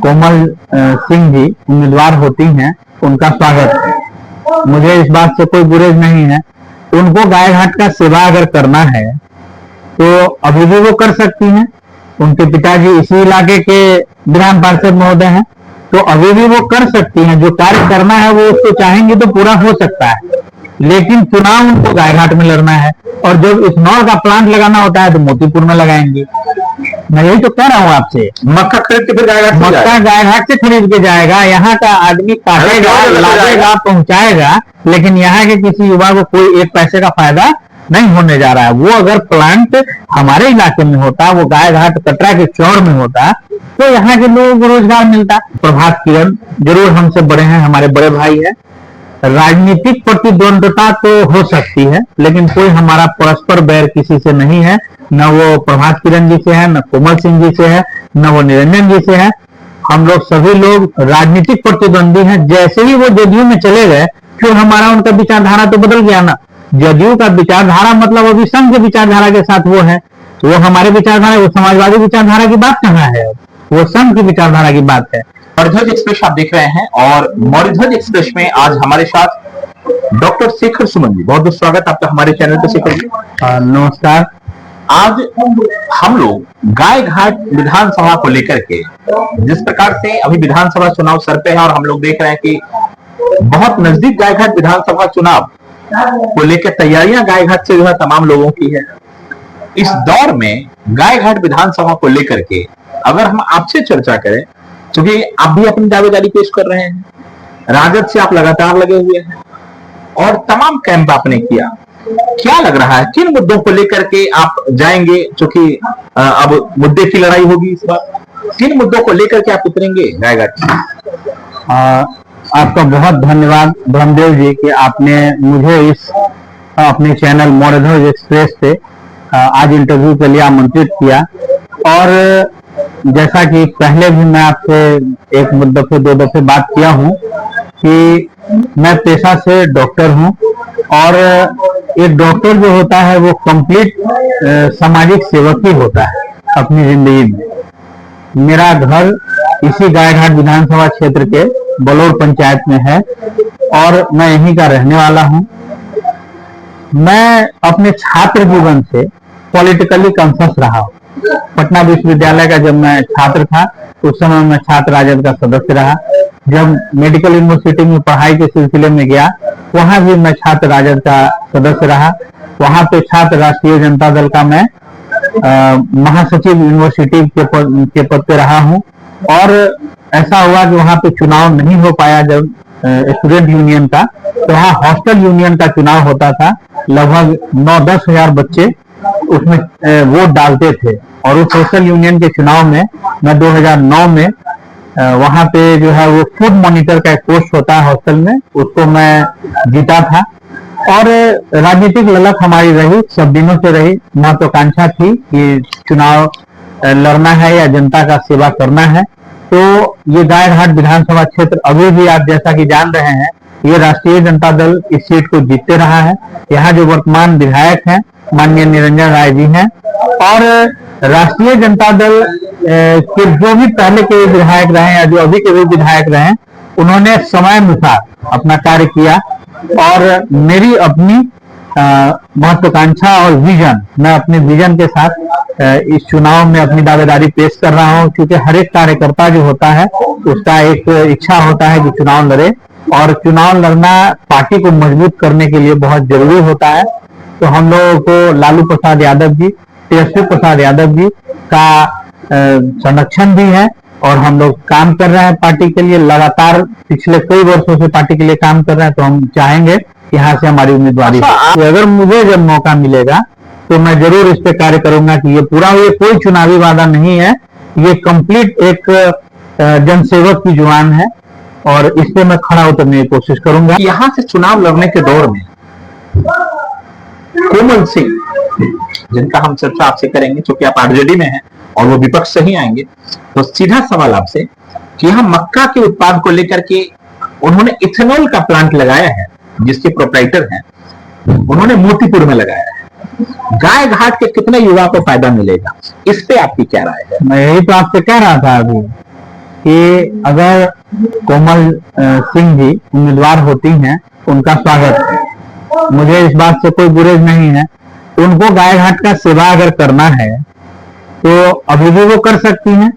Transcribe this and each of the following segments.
कोमल सिंह जी उम्मीदवार होती हैं, उनका स्वागत है। मुझे इस बात से कोई गुरेज नहीं है। उनको गाय घाट का सेवा अगर करना है तो अभी भी वो कर सकती हैं। उनके पिताजी इसी इलाके के विधान पार्षद महोदय हैं, तो अभी भी वो कर सकती हैं। जो कार्य करना है वो उसको चाहेंगे तो पूरा हो सकता है, लेकिन चुनाव उनको गायघाट में लड़ना है। और जब इथनॉल का प्लांट लगाना होता है तो मोतीपुर में लगाएंगे। मैं यही तो कह रहा हूँ आपसे। मक्का खरीद के फिर गायघाट मक्का गायघाट से खरीद के जाएगा, यहाँ का आदमी काटेगा, लादेगा, पहुंचाएगा, लेकिन यहाँ के किसी युवा को कोई एक पैसे का फायदा नहीं होने जा रहा है। वो अगर प्लांट हमारे इलाके में होता, वो गायघाट कटरा के चौड़ में होता, तो यहाँ के लोगों को रोजगार मिलता। प्रभात किरण जरूर हमसे बड़े हैं, हमारे बड़े भाई हैं। राजनीतिक प्रतिद्वंदता तो हो सकती है, लेकिन कोई हमारा परस्पर बैर किसी से नहीं है। न वो प्रभात किरण जी से है, न कोमल सिंह जी से है, न वो निरंजन जी से है। हम लोग सभी लोग राजनीतिक प्रतिद्वंदी हैं। जैसे ही वो जदयू में चले गए, फिर हमारा उनका विचारधारा तो बदल गया ना। जदयू का विचारधारा मतलब अभी संघ के विचारधारा के साथ वो है, वो हमारे विचारधारा, वो समाजवादी विचारधारा की बात कहाँ है, वो संघ की विचारधारा की बात है। मौर्यध्वज एक्सप्रेस आप देख रहे हैं, और मौर्यध्वज एक्सप्रेस में आज हमारे साथ डॉक्टर शेखर सुमन जी, बहुत बहुत स्वागत आपका हमारे चैनल पर। शेखर जी नमस्कार। आज हम लोग गायघाट विधानसभा को लेकर के, जिस प्रकार से अभी विधानसभा चुनाव सर पे है और हम लोग देख रहे हैं कि बहुत नजदीक गायघाट विधानसभा चुनाव को लेकर तैयारियां गायघाट से जो है तमाम लोगों की है। इस दौर में गायघाट विधानसभा को लेकर के अगर हम आपसे चर्चा करें, क्योंकि आप भी अपनी दावेदारी पेश कर रहे हैं, राजद से आप लगातार लगे हुए हैं और तमाम कैंप आपने किया, क्या लग रहा है किन मुद्दों को लेकर के आप जाएंगे? क्योंकि अब मुद्दे की लड़ाई होगी इस बार, किन मुद्दों को लेकर के आप उतरेंगे गायघाट? आपका बहुत धन्यवाद ब्रह्मदेव जी कि आपने मुझे इस अपने चैनल मौर्यध्वज एक्सप्रेस पे आज इंटरव्यू के लिए आमंत्रित किया। और जैसा कि पहले भी मैं आपसे एक दफे दो दफे बात किया हूँ कि मैं पेशा से डॉक्टर हूँ, और एक डॉक्टर जो होता है वो कंप्लीट सामाजिक सेवक ही होता है अपनी जिंदगी में। मेरा घर इसी गायघाट विधानसभा क्षेत्र के बलौर पंचायत में है और मैं यहीं का रहने वाला हूं। मैं अपने छात्र जीवन से पॉलिटिकली कॉन्शियस रहा हूं। पटना विश्वविद्यालय का जब मैं छात्र था उस समय मैं छात्र राजद का सदस्य रहा। जब मेडिकल यूनिवर्सिटी में पढ़ाई के सिलसिले में गया, वहां भी मैं छात्र राजद का सदस्य रहा। वहां पे छात्र राष्ट्रीय जनता दल का मैं महासचिव यूनिवर्सिटी के पद पे रहा हूं। और ऐसा हुआ कि वहां पे चुनाव नहीं हो पाया जब स्टूडेंट यूनियन का, तो वहां हॉस्टल यूनियन का चुनाव होता था। लगभग 9-10 हजार बच्चे उसमें वोट डालते थे, और उस हॉस्टल यूनियन के चुनाव में मैं 2009 में वहां पे जो है वो फूड मॉनिटर का एक पोस्ट होता है हॉस्टल में, उसको मैं जीता था। और राजनीतिक ललक हमारी रही, सब दिनों से रही। महत्वाकांक्षा थी कि चुनाव लड़ना है या जनता का सेवा करना है। तो ये गायघाट विधानसभा क्षेत्र अभी भी आप जैसा कि जान रहे हैं, ये राष्ट्रीय जनता दल इस सीट को जीतते रहा है। यहाँ जो वर्तमान विधायक हैं माननीय निरंजन राय जी हैं, और राष्ट्रीय जनता दल के जो भी पहले के विधायक रहे या जो अभी के भी विधायक रहे, उन्होंने समय अनुसार अपना कार्य किया। और मेरी अपनी महत्वाकांक्षा और विजन, मैं अपने विजन के साथ इस चुनाव में अपनी दावेदारी पेश कर रहा हूं, क्योंकि हर एक कार्यकर्ता जो होता है उसका एक इच्छा होता है कि चुनाव लड़े, और चुनाव लड़ना पार्टी को मजबूत करने के लिए बहुत जरूरी होता है। तो हम लोगों को लालू प्रसाद यादव जी, तेजस्वी प्रसाद यादव जी का संरक्षण भी है, और हम लोग काम कर रहे हैं पार्टी के लिए, लगातार पिछले कई वर्षों से पार्टी के लिए काम कर रहे हैं। तो हम चाहेंगे कि यहाँ से हमारी उम्मीदवारी तो अगर मुझे जब मौका मिलेगा तो मैं जरूर इस पे कार्य करूंगा कि ये पूरा, ये कोई चुनावी वादा नहीं है, ये कंप्लीट एक जनसेवक की जुबान है, और इस पे मैं खड़ा उतरने की कोशिश करूंगा। यहाँ से चुनाव लड़ने के दौर में कोमल सिंह, जिनका हम चर्चा आपसे करेंगे, क्योंकि आप आरजेडी में हैं और वो विपक्ष से ही आएंगे, तो सीधा सवाल आपसे कि यहाँ मक्का के उत्पाद को लेकर के उन्होंने इथेनॉल का प्लांट लगाया है, जिसके प्रोप्राइटर हैं, उन्होंने मोतीपुर में लगाया है। गायघाट के कितने युवा को फायदा मिलेगा, इस पे आपकी क्या राय है? मैं यही तो आपसे कह रहा था अभी कि अगर कोमल सिंह जी उम्मीदवार होती हैं, उनका स्वागत है, मुझे इस बात से कोई गुरेज नहीं है। उनको गाय घाट का सेवा अगर करना है तो अभी भी वो कर सकती हैं।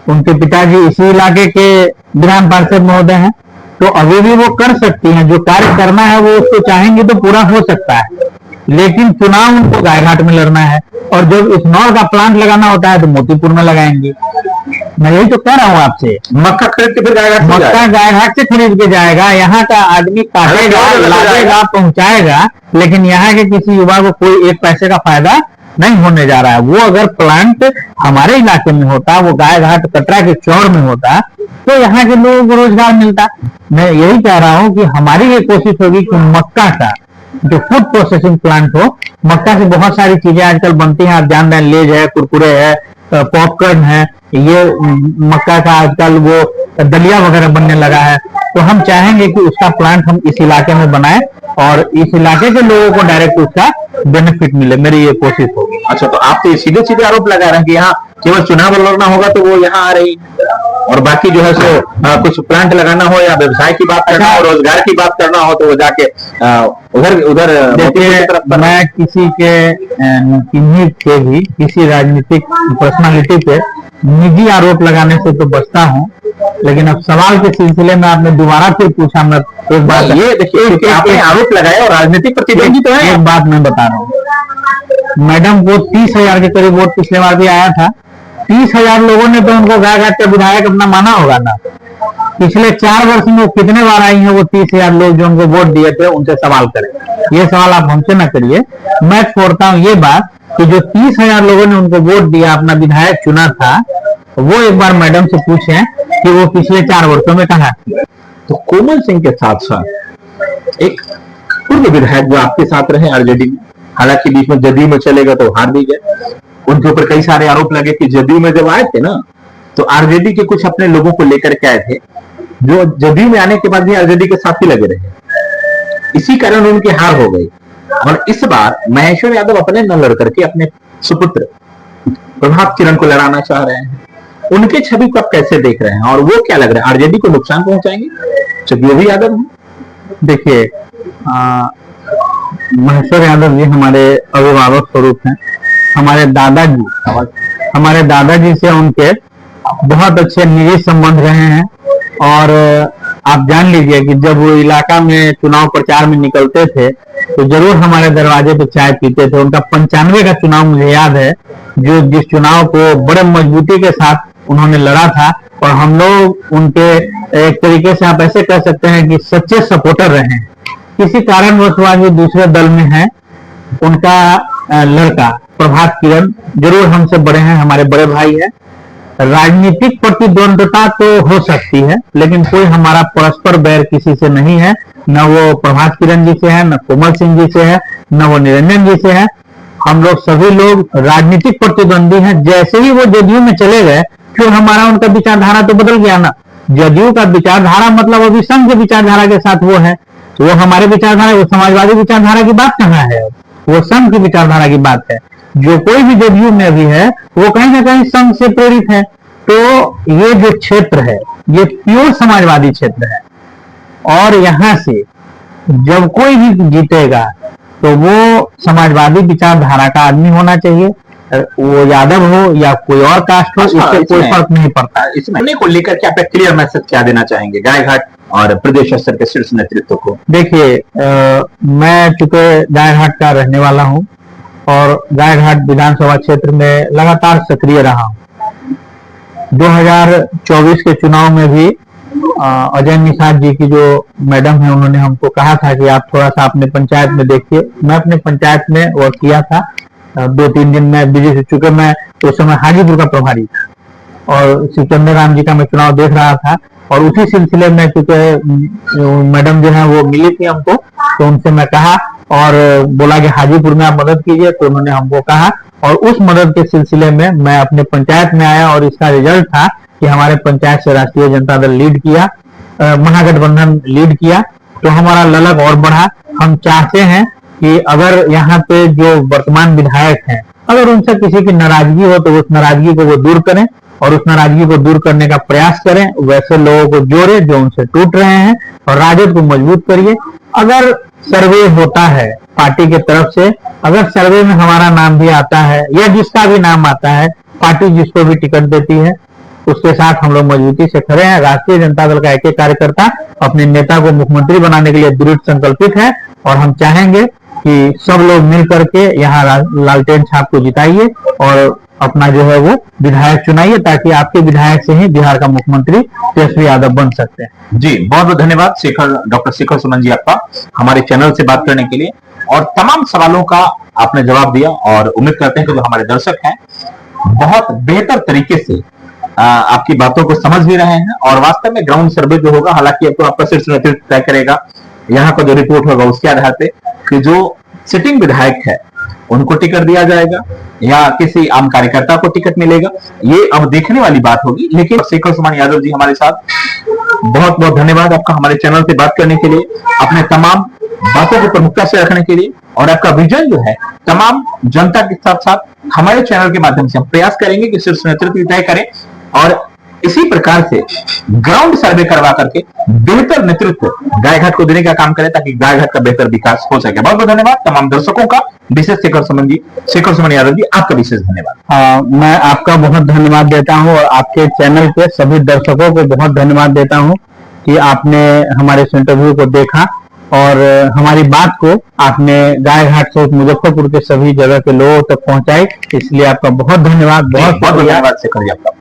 उनके पिताजी इसी इलाके के विधान पार्षद महोदय हैं, तो अभी भी वो कर सकती हैं। जो कार्य करना है वो उसको चाहेंगे तो पूरा हो सकता है, लेकिन चुनाव उनको गायघाट में लड़ना है। और जब इथेनॉल का प्लांट लगाना होता है तो मोतीपुर में लगाएंगे। मैं यही तो कह रहा हूँ आपसे, मक्का खरीद के फिर गायघाट से मक्का गायघाट से खरीद के जाएगा, यहाँ का आदमी काटेगा, लादेगा, पहुंचाएगा, लेकिन यहाँ के किसी युवा को कोई एक पैसे का फायदा नहीं होने जा रहा है। वो अगर प्लांट हमारे इलाके में होता, वो गायघाट कटरा के चौड़ में होता, तो यहाँ के लोगों को रोजगार मिलता। मैं यही कह रहा हूँ कि हमारी ये कोशिश होगी कि मक्का का जो फूड प्रोसेसिंग प्लांट हो, मक्का से बहुत सारी चीजें आजकल बनती हैं, आप जान रहे हैं, लेज है, कुरकुरे है, पॉपकॉर्न है, ये मक्का का आजकल वो दलिया वगैरह बनने लगा है। तो हम चाहेंगे कि उसका प्लांट हम इस इलाके में बनाएं और इस इलाके के लोगों को डायरेक्ट उसका बेनिफिट मिले, मेरी ये कोशिश होगी। अच्छा, तो आप तो सीधे सीधे आरोप लगा रहे हैं कि यहाँ केवल चुनाव लड़ना होगा तो वो यहाँ आ रही, और बाकी जो है सो कुछ प्लांट लगाना हो या व्यवसाय की बात करना हो, रोजगार की बात करना हो, तो वो जाके उधर उधर। देखिए, मैं किसी के भी किसी राजनीतिक पर्सनालिटी पे निजी आरोप लगाने से तो बचता हूँ, लेकिन अब सवाल के सिलसिले में आपने दोबारा फिर पूछा। मैं एक बात, ये देखिए, आपने आरोप लगाया और राजनीतिक प्रतिद्वंदी तो है। एक बात मैं बता रहा हूँ, मैडम को 30,000 के करीब वोट पिछले बार भी आया था। 30,000 लोगों ने तो उनको गायघाट का विधायक अपना माना होगा ना। पिछले 4 वर्ष में वो कितने बार आई हैं वो 30,000 लोग जो उनको वोट दिए थे, उनसे सवाल करें। ये सवाल आप हमसे ना करिए। मैं छोड़ता हूँ ये बात कि जो 30,000 लोगों ने उनको वोट दिया, अपना विधायक चुना था, वो एक बार मैडम से पूछें कि वो पिछले 4 वर्षों में कहा थी। तो कोमल सिंह के साथ साथ एक पूर्व विधायक जो आपके साथ रहे आरजेडी में, हालांकि बीच में जदयू में चले गए तो हार भी गए, उनके ऊपर कई सारे आरोप लगे कि जदयू में जब आए थे ना, तो आरजेडी के कुछ अपने लोगों को लेकर के आए थे, जो जदयू में आने के बाद भी आरजेडी के साथ ही लगे रहे। इसी कारण उनकी हार हो गई। और इस बार महेश्वर यादव अपने न लड़ करके अपने सुपुत्र प्रभात किरण को लड़ाना चाह रहे हैं। उनके छवि को आप कैसे देख रहे हैं, और वो क्या लग रहा है, आरजेडी को नुकसान पहुंचाएंगे जब वो भी यादव हैं? देखिए, महेश्वर यादव जी हमारे अभिभावक स्वरूप हैं। हमारे दादाजी से उनके बहुत अच्छे निजी संबंध रहे हैं। और आप जान लीजिए कि जब वो इलाका में चुनाव प्रचार में निकलते थे तो जरूर हमारे दरवाजे पे चाय पीते थे। उनका 95 का चुनाव मुझे याद है, जो जिस चुनाव को बड़े मजबूती के साथ उन्होंने लड़ा था, और हम लोग उनके एक तरीके से आप ऐसे कह सकते हैं कि सच्चे सपोर्टर रहे हैं। किसी कारणवश वो आज दूसरे दल में है। उनका लड़का प्रभात किरण जरूर हमसे बड़े हैं, हमारे बड़े भाई है। राजनीतिक प्रतिद्वंदता तो हो सकती है, लेकिन कोई हमारा परस्पर बैर किसी से नहीं है। न वो प्रभात किरण जी से है, न कोमल सिंह जी से है, न वो निरंजन जी से है। हम लोग सभी लोग राजनीतिक प्रतिद्वंदी हैं। जैसे ही वो जदयू में चले गए, फिर हमारा उनका विचारधारा तो बदल गया ना। जदयू का विचारधारा मतलब अभी संघ के विचारधारा के साथ वो है, तो वो हमारे विचारधारा, वो समाजवादी विचारधारा की बात कहाँ है, वो संघ की विचारधारा की बात है। जो कोई भी जदयू में भी है वो कहीं ना कहीं संघ से प्रेरित है। तो ये जो क्षेत्र है ये प्योर समाजवादी क्षेत्र है, और यहाँ से जब कोई भी जीतेगा तो वो समाजवादी विचारधारा का आदमी होना चाहिए, वो यादव हो या कोई और कास्ट हो, इससे कोई फर्क नहीं पड़ता। इसमें को लेकर के आप एक क्लियर मैसेज क्या देना चाहेंगे गायघाट और प्रदेश स्तर के शीर्ष नेतृत्व को? देखिए, मैं चूंकि गायघाट का रहने वाला हूँ और गायघाट विधानसभा क्षेत्र में लगातार सक्रिय रहा हूँ। 2024 के चुनाव में भी अजय निषाद जी की जो मैडम है, उन्होंने हमको कहा था कि आप थोड़ा सा अपने पंचायत में देखिए। मैं अपने पंचायत में वर्क किया था। 2-3 दिन में बिजी से, चूंकि मैं उस समय हाजीपुर का प्रभारी था और सिकंदर राम जी का मैं चुनाव देख रहा था, और उसी सिलसिले में चूंकि मैडम जो है वो मिली थी हमको, तो उनसे मैं कहा और बोला कि हाजीपुर में आप मदद कीजिए, तो उन्होंने हमको कहा, और उस मदद के सिलसिले में मैं अपने पंचायत में आया, और इसका रिजल्ट था कि हमारे पंचायत से राष्ट्रीय जनता दल लीड किया, महागठबंधन लीड किया, तो हमारा ललक और बढ़ा। हम चाहते हैं कि अगर यहाँ पे जो वर्तमान विधायक हैं, अगर उनसे किसी की नाराजगी हो तो उस नाराजगी को वो दूर करें और उस नाराजगी को दूर करने का प्रयास करें, वैसे लोगों को जोड़े जो उनसे टूट रहे हैं, और राजद को मजबूत करिए। अगर सर्वे होता है पार्टी की तरफ से, अगर सर्वे में हमारा नाम भी आता है या जिसका भी नाम आता है, पार्टी जिसको भी टिकट देती है उसके साथ हम लोग मजबूती से खड़े हैं। राष्ट्रीय जनता दल का एक एक कार्यकर्ता अपने नेता को मुख्यमंत्री बनाने के लिए दृढ़ संकल्पित है, और हम चाहेंगे कि सब लोग मिल करके यहाँ लालटेन छाप को जिताइए और अपना जो है वो विधायक चुनाइए, ताकि आपके विधायक से ही बिहार का मुख्यमंत्री तेजस्वी यादव बन सकते हैं। जी बहुत बहुत धन्यवाद डॉक्टर शेखर सुमन जी आपका हमारे चैनल से बात करने के लिए, और तमाम सवालों का आपने जवाब दिया, और उम्मीद करते हैं कि जो हमारे दर्शक हैं बहुत बेहतर तरीके से आपकी बातों को समझ भी रहे हैं। और वास्तव में ग्राउंड सर्वे जो होगा, हालांकि अब तो आपका शीर्ष नेतृत्व तय करेगा, यहाँ का जो रिपोर्ट होगा उसके आधार पे कि जो सिटिंग विधायक है उनको टिकट दिया जाएगा या किसी आम कार्यकर्ता को टिकट मिलेगा, ये अब देखने वाली बात होगी। लेकिन शेखर सुमन यादव जी हमारे साथ, बहुत बहुत धन्यवाद आपका हमारे चैनल पे बात करने के लिए, अपने तमाम बातों को प्रमुखता से रखने के लिए, और आपका विजन जो है तमाम जनता के साथ साथ हमारे चैनल के माध्यम से हम प्रयास करेंगे कि शीर्ष नेतृत्व तय करें, और इसी प्रकार से ग्राउंड सर्वे करवा करके बेहतर नेतृत्व गायघाट को देने का काम करें, ताकि गायघाट का बेहतर विकास हो सके। बहुत बहुत धन्यवाद तमाम दर्शकों का, विशेष शेखर सुमन यादव जी आपका विशेष धन्यवाद। मैं आपका बहुत धन्यवाद देता हूं, और आपके चैनल के सभी दर्शकों को बहुत धन्यवाद देता हूं कि आपने हमारे इस इंटरव्यू को देखा और हमारी बात को आपने गायघाट से मुजफ्फरपुर के सभी जगह के लोगों तक पहुंचाई। इसलिए आपका बहुत धन्यवाद। बहुत धन्यवाद शेखर जी आपका।